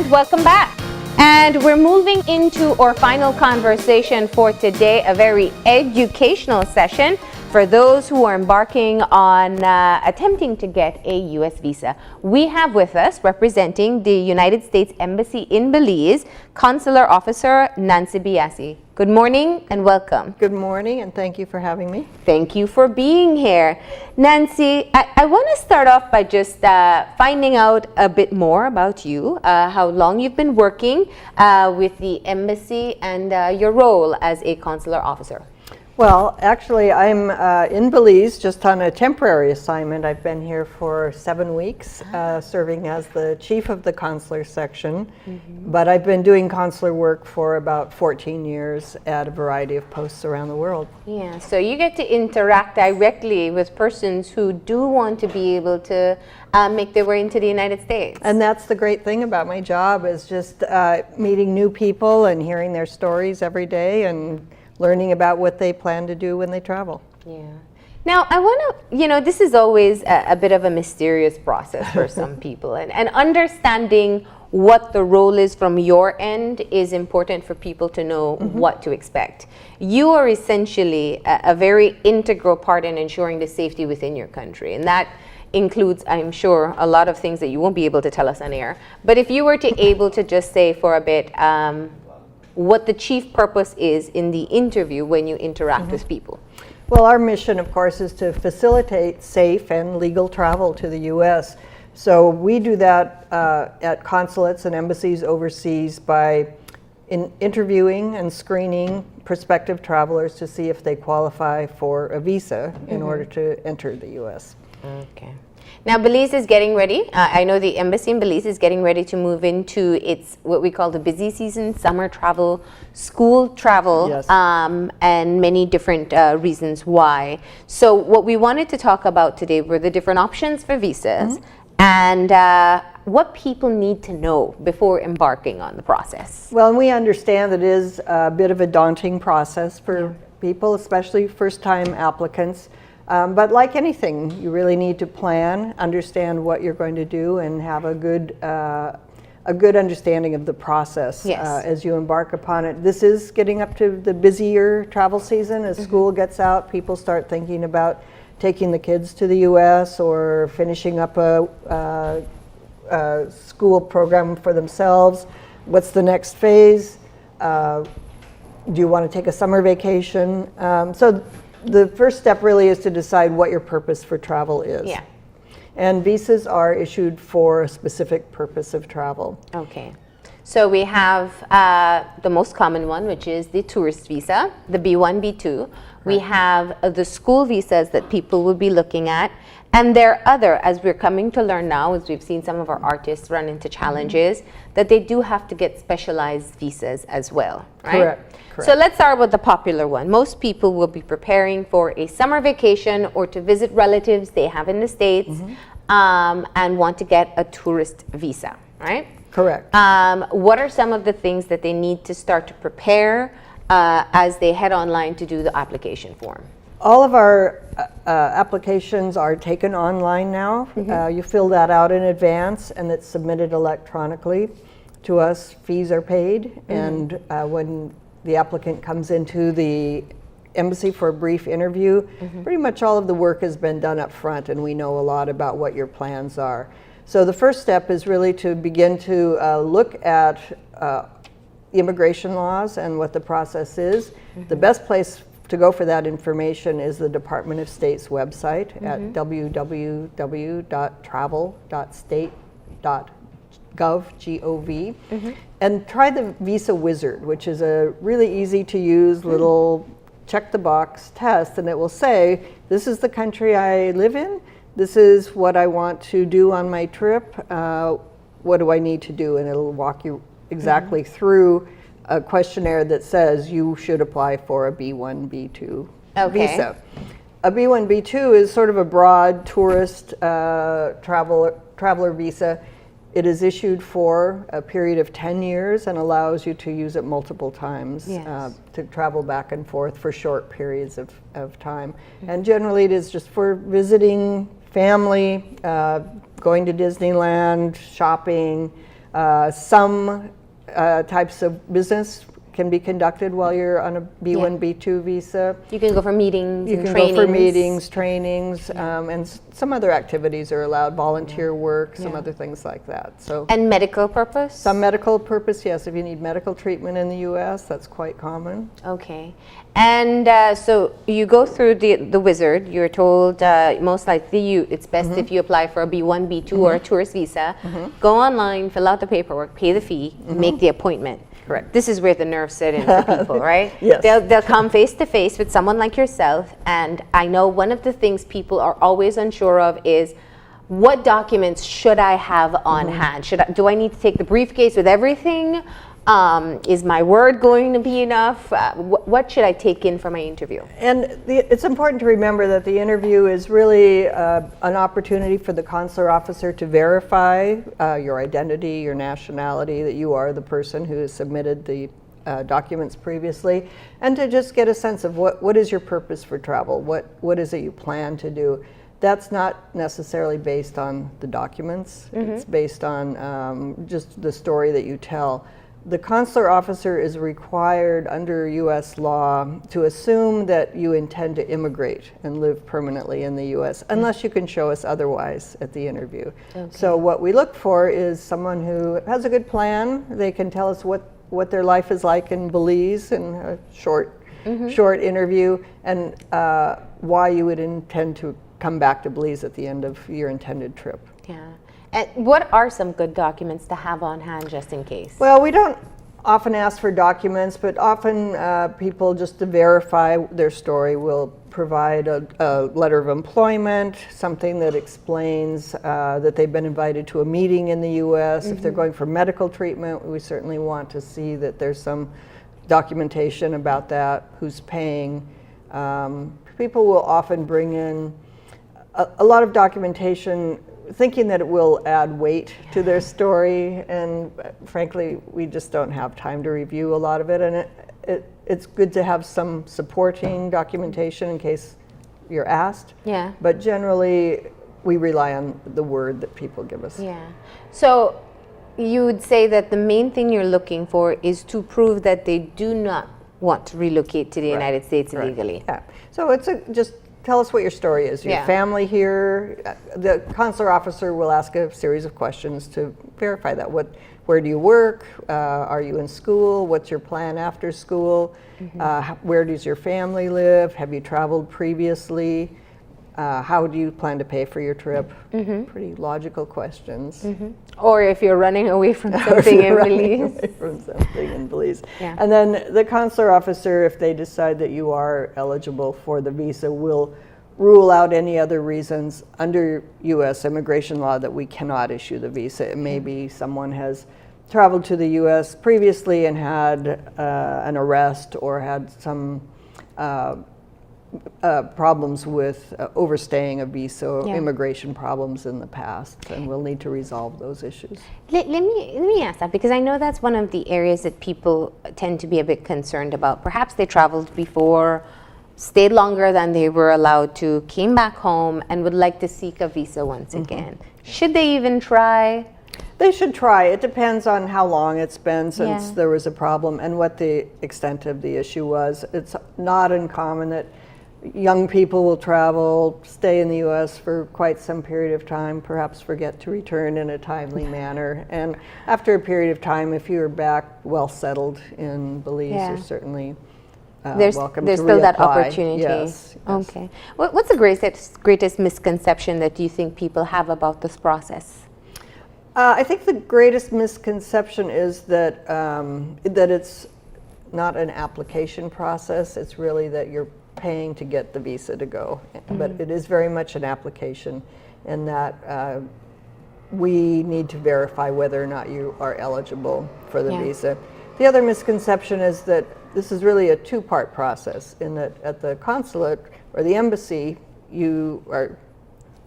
And welcome back. And we're moving into our final conversation for today, a very educational session for those who are embarking on attempting to get a U.S. visa. We have with us, representing the United States Embassy in Belize, Consular Officer Nancy Biasi. Good morning and welcome. Good morning, and thank you for having me. Thank you for being here. Nancy, I want to start off by just finding out a bit more about you, how long you've been working with the embassy and your role as a consular officer. Well, actually, I'm in Belize just on a temporary assignment. I've been here for 7 weeks, serving as the chief of the consular section. But I've been doing consular work for about 14 years at a variety of posts around the world. Yeah, so you get to interact directly with persons who do want to be able to make their way into the United States. And that's the great thing about my job, is just meeting new people and hearing their stories every day and learning about what they plan to do when they travel. Yeah. Now, I want to, this is always a bit of a mysterious process for some people, and understanding what the role is from your end is important for people to know what to expect. You are essentially a very integral part in ensuring the safety within your country, and that includes, I'm sure, a lot of things that you won't be able to tell us on air. But if you were to able to just say for a bit, what the chief purpose is in the interview when you interact with people. Well, our mission, of course, is to facilitate safe and legal travel to the U.S. So we do that at consulates and embassies overseas by interviewing and screening prospective travelers to see if they qualify for a visa in order to enter the U.S. Okay. Now, Belize is getting ready. I know the embassy in Belize is getting ready to move into its what we call the busy season, summer travel, school travel, Yes. And many different reasons why. So what we wanted to talk about today were the different options for visas and what people need to know before embarking on the process. Well, and we understand that it is a bit of a daunting process for people, especially first-time applicants. But like anything, you really need to plan, understand what you're going to do, and have a good understanding of the process as you embark upon it. This is getting up to the busier travel season. As school gets out, people start thinking about taking the kids to the U.S. or finishing up a school program for themselves. What's the next phase? Do you want to take a summer vacation? So the first step really is to decide what your purpose for travel is. Yeah. And visas are issued for a specific purpose of travel. Okay. So we have the most common one, which is the tourist visa, the B1, B2. We have the school visas that people will be looking at. And there are other, as we're coming to learn now, as we've seen some of our artists run into challenges, that they do have to get specialized visas as well, right? Correct. So let's start with the popular one. Most people will be preparing for a summer vacation or to visit relatives they have in the States and want to get a tourist visa, right? Correct. What are some of the things that they need to start to prepare as they head online to do the application form? All of our applications are taken online now. You fill that out in advance and it's submitted electronically to us. Fees are paid, and when the applicant comes into the embassy for a brief interview, pretty much all of the work has been done up front, and we know a lot about what your plans are. So the first step is really to begin to look at immigration laws and what the process is. The best place to go for that information is the Department of State's website at www.travel.state.gov, and try the Visa Wizard, which is a really easy to use little check the box test, and it will say, this is the country I live in, this is what I want to do on my trip, what do I need to do? And it'll walk you exactly through a questionnaire that says you should apply for a B1, B2 visa. A B1, B2 is sort of a broad tourist traveler visa. It is issued for a period of 10 years and allows you to use it multiple times to travel back and forth for short periods of time. And generally it is just for visiting family, going to Disneyland, shopping, Some types of business can be conducted while you're on a B1, B2 visa. You can go for meetings You and can trainings. go for meetings, trainings, and some other activities are allowed, volunteer work, some other things like that. So, And medical purpose? some medical purpose, yes. If you need medical treatment in the U.S., that's quite common. Okay. And so you go through the wizard. You're told most likely it's best if you apply for a B1, B2 or a tourist visa. Go online, fill out the paperwork, pay the fee, make the appointment. Correct. This is where the nerves set in for people, right? Yes. They'll come face to face with someone like yourself. And I know one of the things people are always unsure of is, what documents should I have on hand? Do I need to take the briefcase with everything? Is my word going to be enough? What should I take in for my interview? And it's important to remember that the interview is really an opportunity for the consular officer to verify your identity, your nationality, that you are the person who has submitted the documents previously, and to just get a sense of what is your purpose for travel? What is it you plan to do? That's not necessarily based on the documents. It's based on just the story that you tell. The consular officer is required under U.S. law to assume that you intend to immigrate and live permanently in the U.S. unless you can show us otherwise at the interview. Okay. So what we look for is someone who has a good plan. They can tell us what their life is like in Belize in a short interview, and why you would intend to come back to Belize at the end of your intended trip. Yeah. And what are some good documents to have on hand just in case? Well, we don't often ask for documents, but often people, just to verify their story, will provide a letter of employment, something that explains that they've been invited to a meeting in the U.S. If they're going for medical treatment, we certainly want to see that there's some documentation about that, who's paying. People will often bring in a lot of documentation thinking that it will add weight to their story, and frankly, we just don't have time to review a lot of it, and it's good to have some supporting documentation in case you're asked. Yeah. But generally, we rely on the word that people give us. Yeah. So you would say that the main thing you're looking for is to prove that they do not want to relocate to the United States illegally. Yeah. So it's just tell us what your story is. Your family here. The consular officer will ask a series of questions to verify that. Where do you work? Are you in school? What's your plan after school? Where does your family live? Have you traveled previously? How do you plan to pay for your trip? Pretty logical questions. Or if you're running away from something in Belize. From something in Belize. Yeah. And then the consular officer, if they decide that you are eligible for the visa, will rule out any other reasons under U.S. immigration law that we cannot issue the visa. It may be someone has traveled to the U.S. previously and had an arrest or had some problems with overstaying a visa or immigration problems in the past, and we'll need to resolve those issues. Let me ask that, because I know that's one of the areas that people tend to be a bit concerned about. Perhaps they traveled before, stayed longer than they were allowed to, came back home, and would like to seek a visa once again. Should they even try? They should try. It depends on how long it's been since there was a problem and what the extent of the issue was. It's not uncommon that young people will travel, stay in the U.S. for quite some period of time, perhaps forget to return in a timely manner. And after a period of time, if you're back well settled in Belize, you're certainly welcome to reapply. There's still that opportunity. Yes. Okay. What's the greatest misconception that you think people have about this process? I think the greatest misconception is that that it's not an application process. It's really that you're paying to get the visa to go. But it is very much an application, in that we need to verify whether or not you are eligible for the visa. The other misconception is that this is really a two-part process, in that at the consulate or the embassy, you are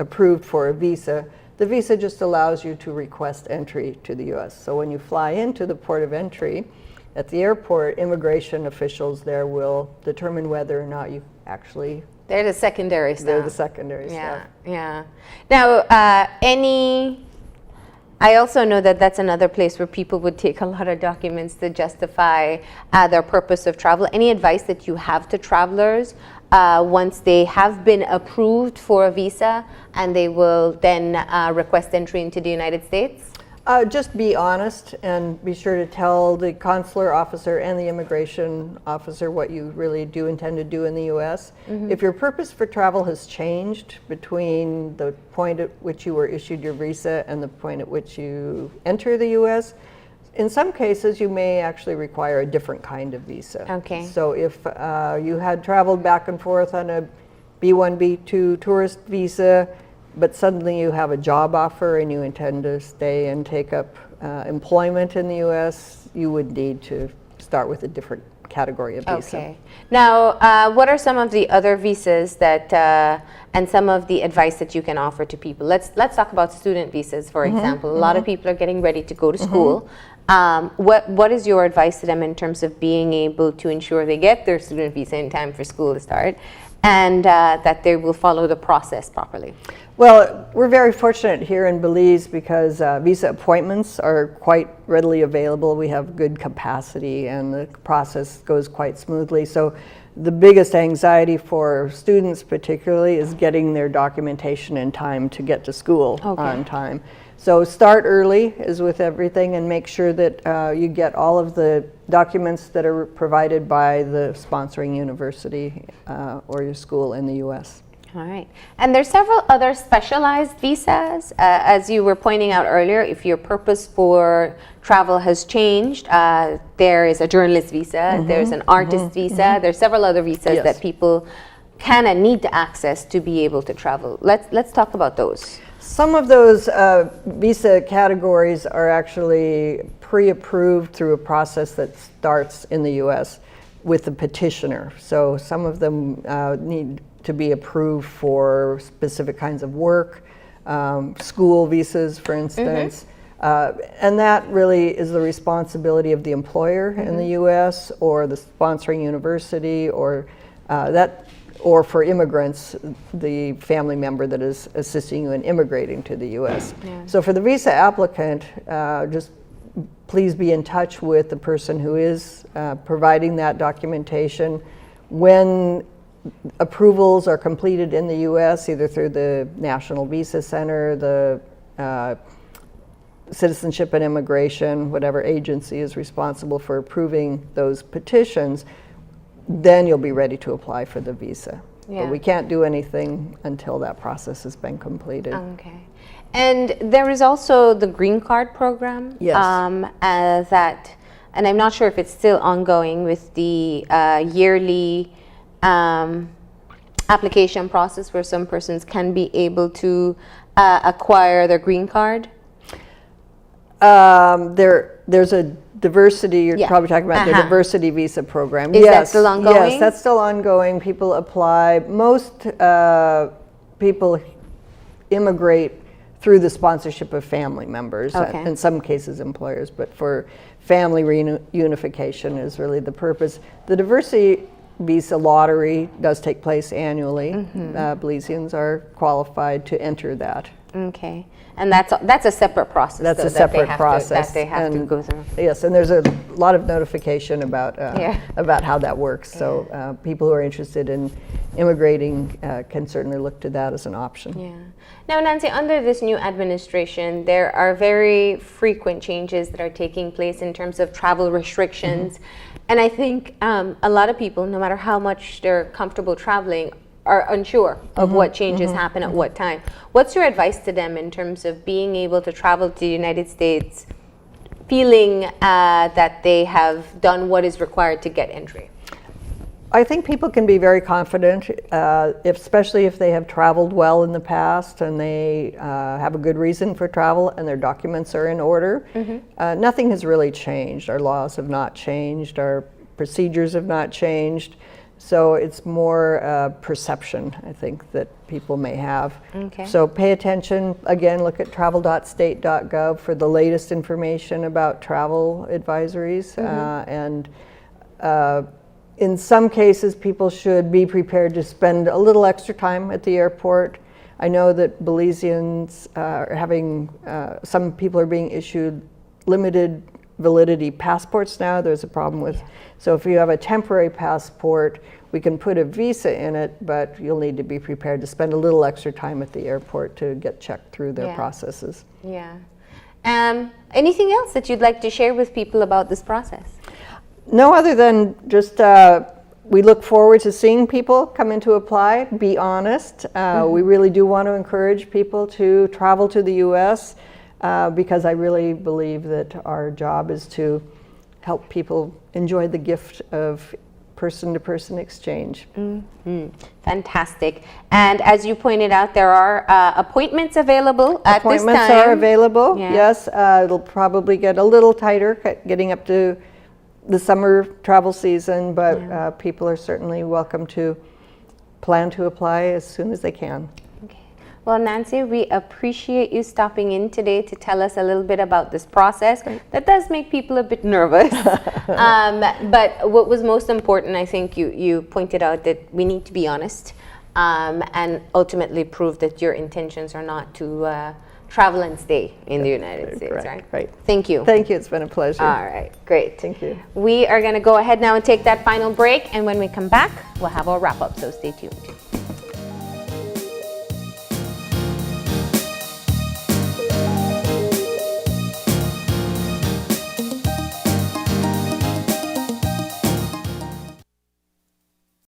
approved for a visa. The visa just allows you to request entry to the U.S. So when you fly into the port of entry, at the airport, immigration officials there will determine whether or not you actually... They're the secondary stuff. They're the secondary stuff. Yeah. Now, any I also know that that's another place where people would take a lot of documents to justify their purpose of travel. Any advice that you have to travelers once they have been approved for a visa and they will then request entry into the United States? Just be honest and be sure to tell the consular officer and the immigration officer what you really do intend to do in the U.S. If your purpose for travel has changed between the point at which you were issued your visa and the point at which you enter the U.S., in some cases you may actually require a different kind of visa. Okay. So if you had traveled back and forth on a B1, B2 tourist visa, but suddenly you have a job offer and you intend to stay and take up employment in the U.S., you would need to start with a different category of visa. Okay. Now, what are some of the other visas that, and some of the advice that you can offer to people? Let's talk about student visas, for example. A lot of people are getting ready to go to school. What is your advice to them in terms of being able to ensure they get their student visa in time for school to start, and that they will follow the process properly? Well, we're very fortunate here in Belize because visa appointments are quite readily available. We have good capacity and the process goes quite smoothly. So the biggest anxiety for students particularly is getting their documentation in time to get to school on time. So start early, as with everything, and make sure that you get all of the documents that are provided by the sponsoring university or your school in the U.S. All right. And there's several other specialized visas. As you were pointing out earlier, if your purpose for travel has changed, there is a journalist visa, there's an artist visa, there's several other visas that people can and need to access to be able to travel. Let's talk about those. Some of those visa categories are actually pre-approved through a process that starts in the U.S. with the petitioner. So some of them need to be approved for specific kinds of work, school visas, for instance. And that really is the responsibility of the employer in the U.S. or the sponsoring university, or or for immigrants, the family member that is assisting you in immigrating to the U.S. So for the visa applicant, just please be in touch with the person who is providing that documentation. When approvals are completed in the U.S., either through the National Visa Center, the Citizenship and Immigration, whatever agency is responsible for approving those petitions, then you'll be ready to apply for the visa. But we can't do anything until that process has been completed. Okay. And there is also the green card program. Yes. And I'm not sure if it's still ongoing with the yearly application process where some persons can be able to acquire their green card. There's a diversity, you're probably talking about the diversity visa program. Is that still ongoing? Yes, that's still ongoing. People apply. Most people immigrate through the sponsorship of family members, in some cases employers, but for family reunification is really the purpose. The diversity visa lottery does take place annually. Belizeans are qualified to enter that. Okay. And that's a separate process. That's a separate process that they have to go through. Yes, and there's a lot of notification about how that works. So people who are interested in immigrating can certainly look to that as an option. Yeah. Now, Nancy, under this new administration, there are very frequent changes that are taking place in terms of travel restrictions. And I think a lot of people, no matter how much they're comfortable traveling, are unsure of what changes happen at what time. What's your advice to them in terms of being able to travel to the United States feeling that they have done what is required to get entry? I think people can be very confident, especially if they have traveled well in the past and they have a good reason for travel and their documents are in order. Nothing has really changed. Our laws have not changed. Our procedures have not changed. So it's more perception, I think, that people may have. Okay. So pay attention. Again, look at travel.state.gov for the latest information about travel advisories. In some cases, people should be prepared to spend a little extra time at the airport. I know that Belizeans are having, some people are being issued limited validity passports now. There's a problem with, so if you have a temporary passport, we can put a visa in it, but you'll need to be prepared to spend a little extra time at the airport to get checked through their processes. Yeah. Anything else that you'd like to share with people about this process? No, other than just we look forward to seeing people come in to apply. Be honest. We really do want to encourage people to travel to the U.S. Because I really believe that our job is to help people enjoy the gift of person-to-person exchange. Fantastic. And as you pointed out, there are appointments available at this time. Appointments are available, yes. It'll probably get a little tighter getting up to the summer travel season, but people are certainly welcome to plan to apply as soon as they can. Well, Nancy, we appreciate you stopping in today to tell us a little bit about this process. That does make people a bit nervous. But what was most important, I think you pointed out that we need to be honest and ultimately prove that your intentions are not to travel and stay in the United States, right? Thank you. Thank you. It's been a pleasure. All right, great. Thank you. We are going to go ahead now and take that final break. And when we come back, we'll have our wrap up. So stay tuned.